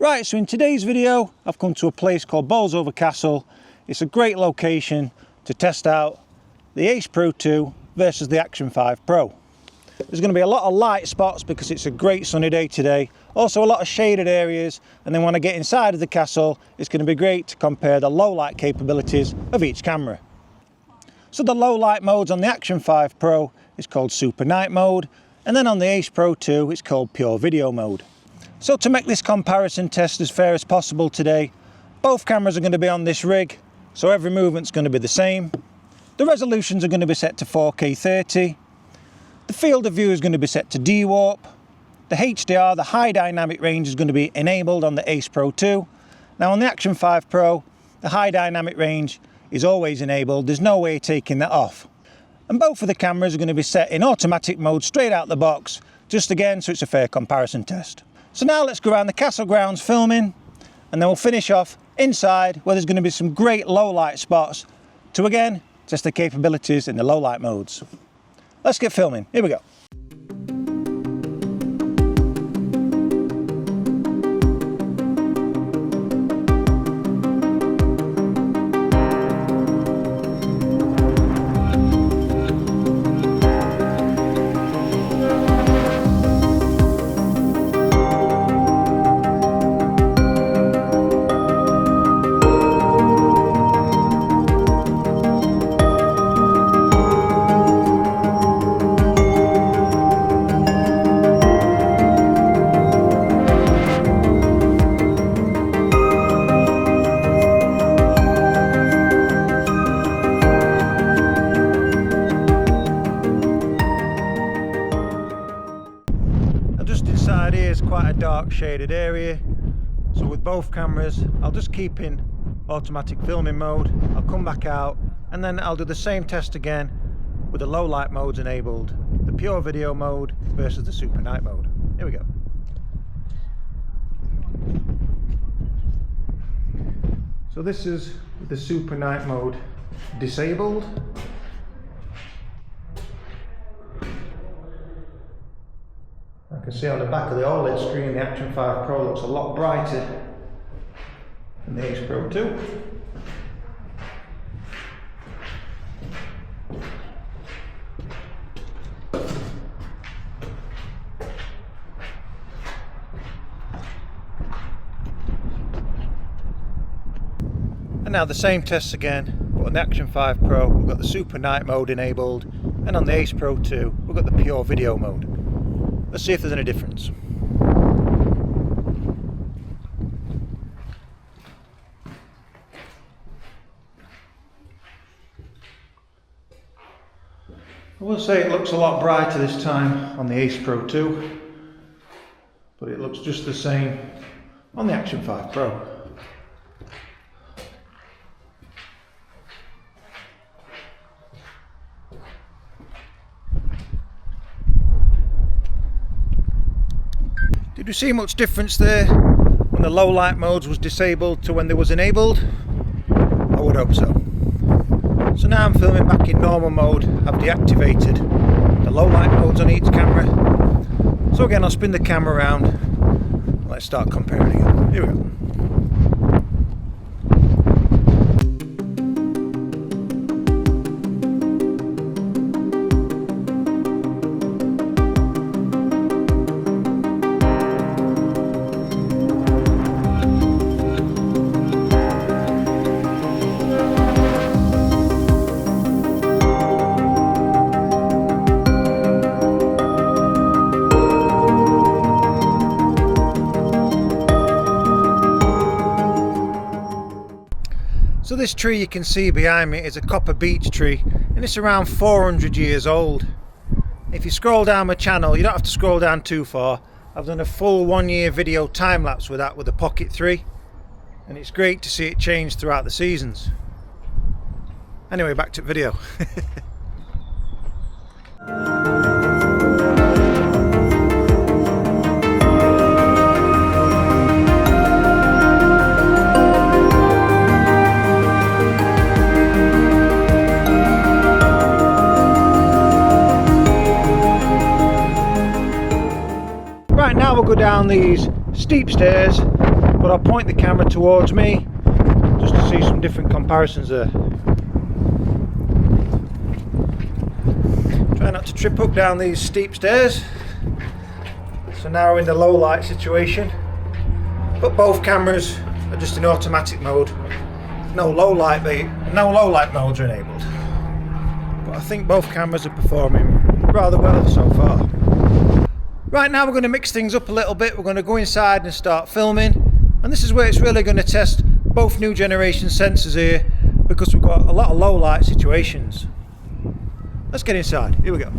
Right, so in today's video I've come to a place called Bolsover Castle. It's a great location to test out the Ace Pro 2 versus the Action 5 Pro. There's going to be a lot of light spots because it's a great sunny day today. Also a lot of shaded areas, and then when I get inside of the castle it's going to be great to compare the low light capabilities of each camera. So the low light modes on the Action 5 Pro is called Super Night Mode, and then on the Ace Pro 2 it's called Pure Video Mode. So to make this comparison test as fair as possible today, both cameras are going to be on this rig, so every movement's going to be the same. The resolutions are going to be set to 4K 30. The field of view is going to be set to D-Warp. The HDR, the high dynamic range, is going to be enabled on the Ace Pro 2. Now on the Action 5 Pro, the high dynamic range is always enabled. There's no way of taking that off. And both of the cameras are going to be set in automatic mode straight out the box, just again so it's a fair comparison test. So now let's go around the castle grounds filming, and then we'll finish off inside where there's going to be some great low light spots to again test the capabilities in the low light modes. Let's get filming. Here we go. Just inside here is quite a dark shaded area, so with both cameras I'll just keep in automatic filming mode. I'll come back out and then I'll do the same test again with the low light modes enabled, the pure video mode versus the super night mode. Here we go. So this is the super night mode disabled. I can see on the back of the OLED screen the Action 5 Pro looks a lot brighter than the Ace Pro 2. And now the same tests again, but on the Action 5 Pro we've got the Super Night Mode enabled, and on the Ace Pro 2 we've got the Pure Video Mode. Let's see if there's any difference. I will say it looks a lot brighter this time on the Ace Pro 2, but it looks just the same on the Action 5 Pro. Did you see much difference there when the low light modes was disabled to when they was enabled? I would hope so. So now I'm filming back in normal mode. I've deactivated the low light modes on each camera. So again I'll spin the camera around. Let's start comparing again. Here we go. So this tree you can see behind me is a copper beech tree, and it's around 400 years old. If you scroll down my channel, you don't have to scroll down too far. I've done a full 1 year video time lapse with that with the Pocket 3, and it's great to see it change throughout the seasons. Anyway, back to the video. Right, now we'll go down these steep stairs but I'll point the camera towards me just to see some different comparisons there. Try not to trip up down these steep stairs. So now we're in the low light situation, but both cameras are just in automatic mode. No low light modes are enabled. But I think both cameras are performing rather well so far. Right, now we're going to mix things up a little bit. We're going to go inside and start filming, and this is where it's really going to test both new generation sensors here, because we've got a lot of low light situations. Let's get inside. Here we go.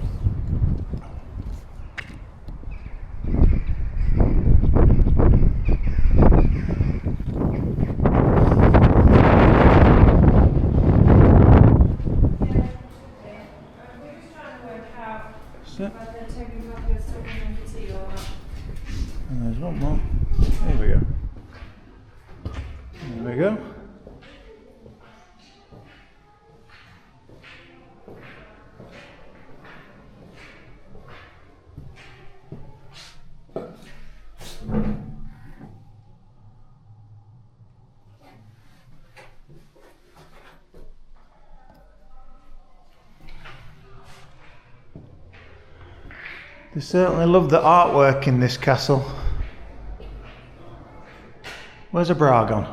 And there's one more. There we go. There we go. They certainly love the artwork in this castle. Where's a bra gone?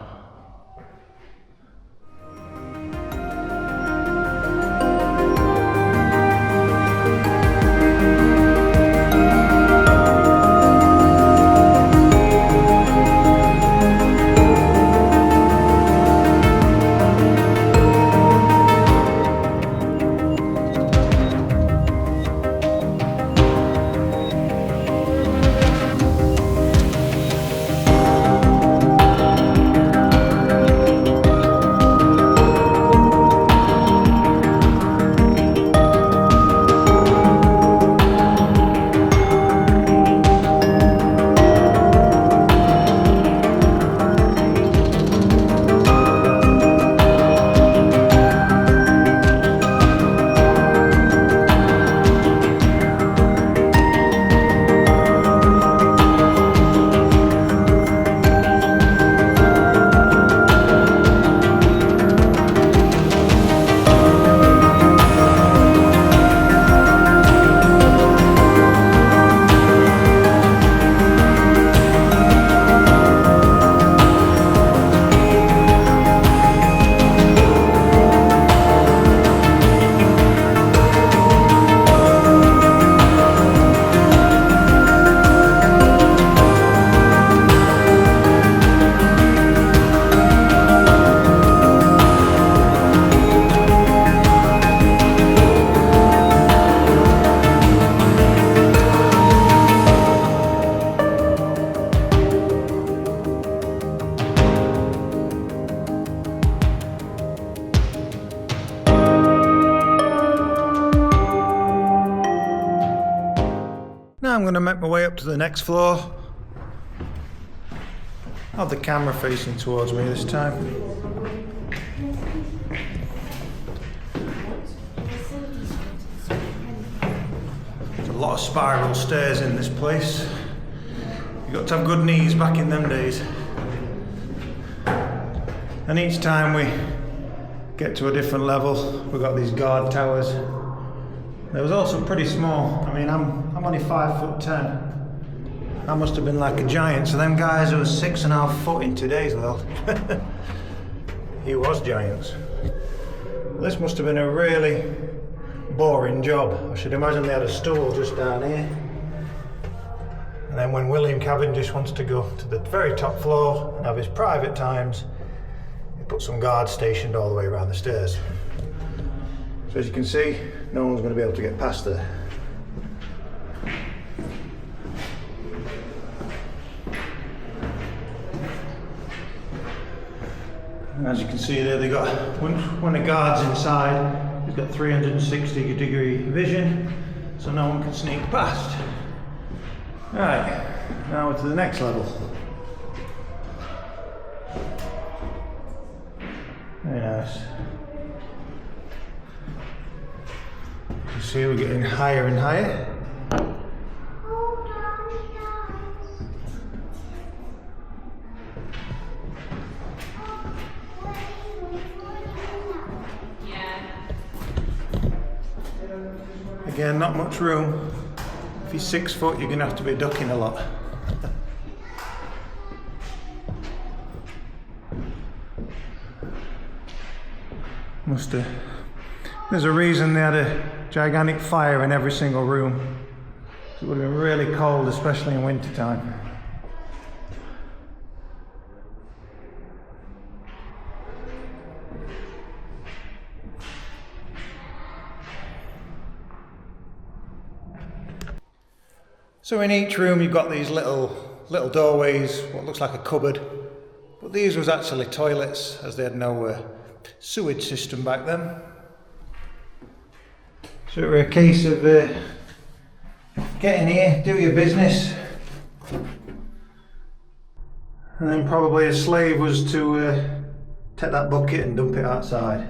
Now I'm going to make my way up to the next floor. I'll have the camera facing towards me this time. There's a lot of spiral stairs in this place. You've got to have good knees back in them days. And each time we get to a different level, we've got these guard towers. They was also pretty small. I mean, I'm only 5'10". I must have been like a giant. So them guys who was 6.5 foot in today's world, he was giants. This must have been a really boring job. I should imagine they had a stool just down here. And then when William Cavendish wants to go to the very top floor and have his private times, he put some guards stationed all the way around the stairs. So as you can see, no one's going to be able to get past there. And as you can see there, they got, when the guard's inside, he's got 360-degree vision, so no one can sneak past. Right, now we're to the next level. Very nice. You see we're getting higher and higher. Again, not much room. If you're 6 foot, you're going to have to be ducking a lot. There's a reason they had a gigantic fire in every single room. It would have been really cold, especially in winter time. So in each room you've got these little doorways, what looks like a cupboard, but these was actually toilets, as they had no sewage system back then. So it was a case of get in here, do your business, and then probably a slave was to take that bucket and dump it outside.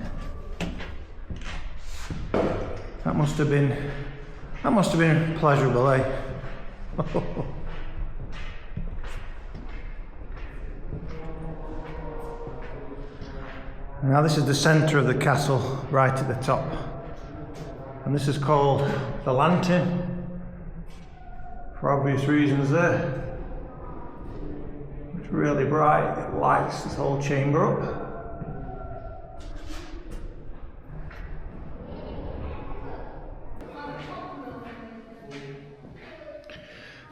That must have been pleasurable, eh? Now this is the centre of the castle, right at the top, and this is called the lantern, for obvious reasons there. It's really bright, it lights this whole chamber up.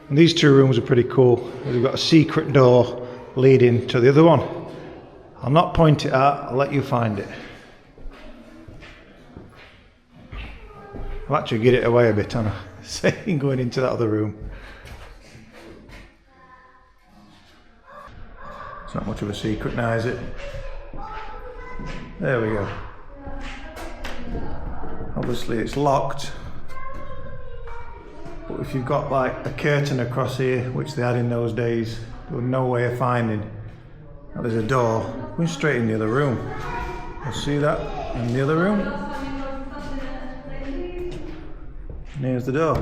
And these two rooms are pretty cool. We've got a secret door leading to the other one. I'll not point it out, I'll let you find it. I'll actually get it away a bit, Anna, saying going into that other room. It's not much of a secret now, is it? There we go. Obviously it's locked. But if you've got like a curtain across here, which they had in those days, there was no way of finding. Now there's a door going straight in the other room. You'll see that in the other room. And here's the door.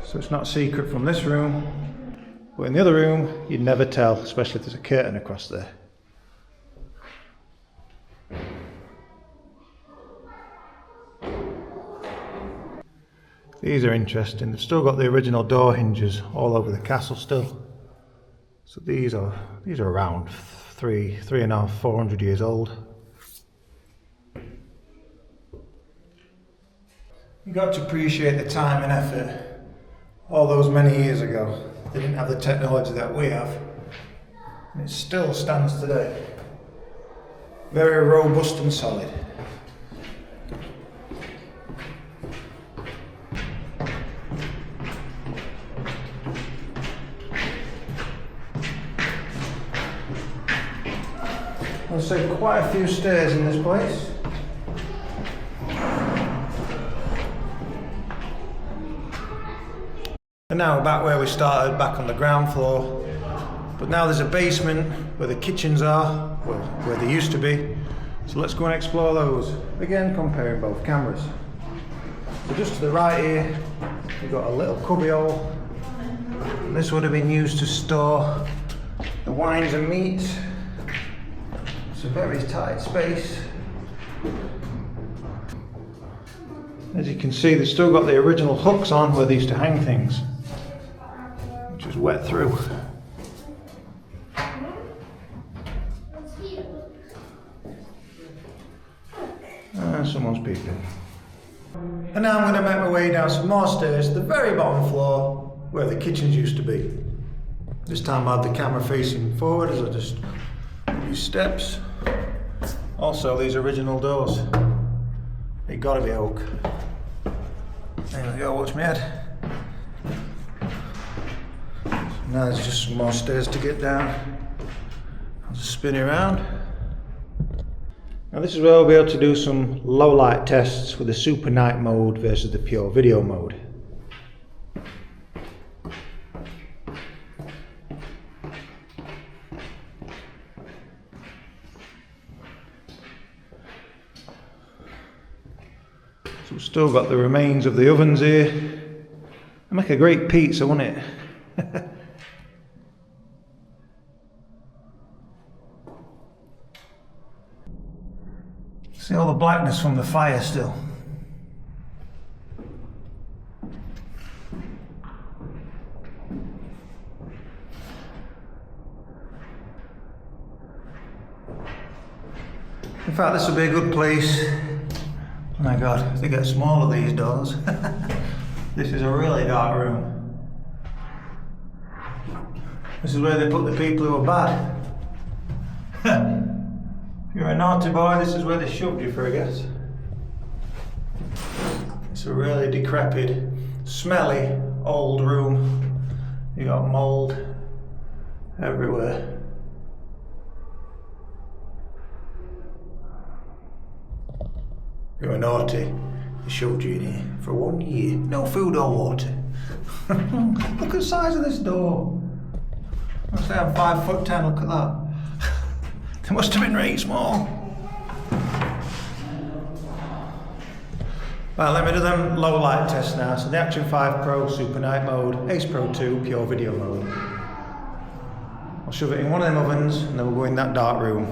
So it's not secret from this room, but in the other room you'd never tell, especially if there's a curtain across there. These are interesting. They've still got the original door hinges all over the castle still. So these are around 350, 400 years old. You got to appreciate the time and effort. All those many years ago, they didn't have the technology that we have, and it still stands today. Very robust and solid. I'll say quite a few stairs in this place. And now we're back where we started, back on the ground floor. But now there's a basement where the kitchens are, well, where they used to be. So let's go and explore those. Again, comparing both cameras. So just to the right here, we've got a little cubbyhole. This would have been used to store the wines and meats. It's a very tight space. As you can see, they've still got the original hooks on where they used to hang things, which is wet through. Someone's peeping. And now I'm going to make my way down some more stairs to the very bottom floor where the kitchens used to be. This time I have the camera facing forward as I just use steps. Also, these original doors, they gotta be oak. There we go, watch my head. So now there's just some more stairs to get down. I'll just spin it around. Now this is where we'll be able to do some low light tests with the super night mode versus the pure video mode. So we've still got the remains of the ovens here. It'll make a great pizza, won't it? See all the blackness from the fire still. In fact, this will be a good place. Oh my god, they get smaller, these doors. This is a really dark room. This is where they put the people who are bad. If you're a naughty boy, this is where they shoved you for a guess. It's a really decrepit, smelly, old room. You got mould everywhere. If you were naughty, they shoved you in here for 1 year. No food or water. Look at the size of this door. I say I'm 5'10", look at that. They must have been really small. Right, let me do them low light tests now. So the Action 5 Pro, Super Night Mode, Ace Pro 2, Pure Video Mode. I'll shove it in one of them ovens and then we'll go in that dark room.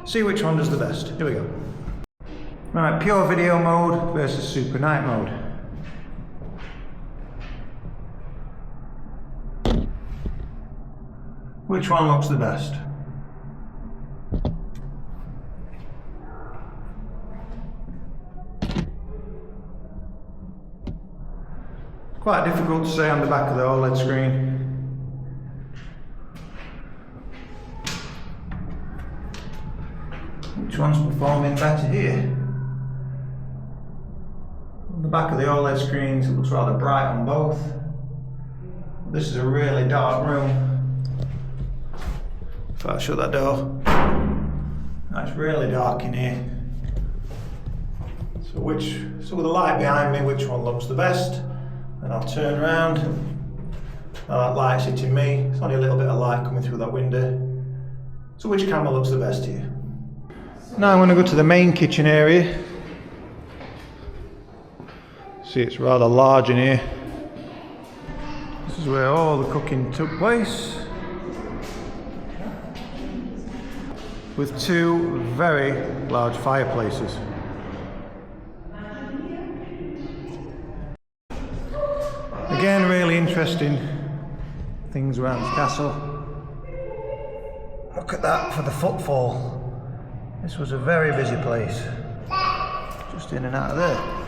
See which one does the best. Here we go. Right, Pure Video Mode versus Super Night Mode. Which one looks the best? Quite difficult to say on the back of the OLED screen. Which one's performing better here? On the back of the OLED screens it looks rather bright on both. This is a really dark room. If I shut that door, it's really dark in here. So with the light behind me, which one looks the best? And I'll turn around. Now that light's hitting me. It's only a little bit of light coming through that window. So which camera looks the best here? Now I'm going to go to the main kitchen area. See, it's rather large in here. This is where all the cooking took place. With two very large fireplaces. Again, really interesting things around the castle. Look at that for the footfall. This was a very busy place. Just in and out of there.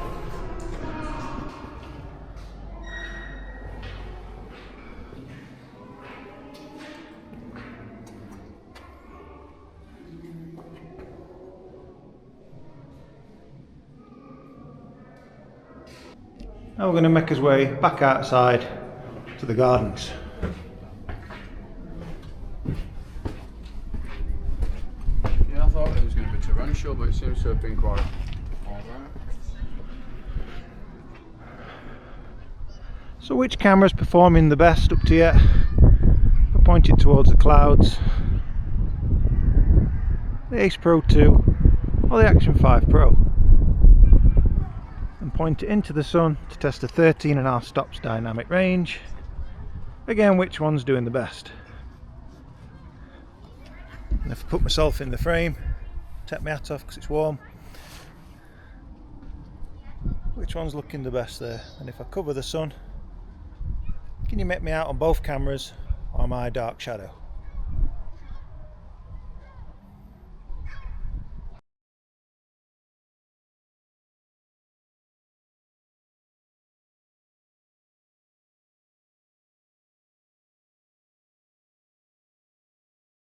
Now we're going to make our way back outside to the gardens. Yeah, I thought it was going to be torrential, but it seems to have been quite alright. So which camera's performing the best up to yet? I'll point it towards the clouds. The Ace Pro 2 or the Action 5 Pro. And point it into the sun to test the 13.5 stops dynamic range. Again, which one's doing the best? And if I put myself in the frame, take my hat off because it's warm. Which one's looking the best there? And if I cover the sun, can you make me out on both cameras or am I dark shadow?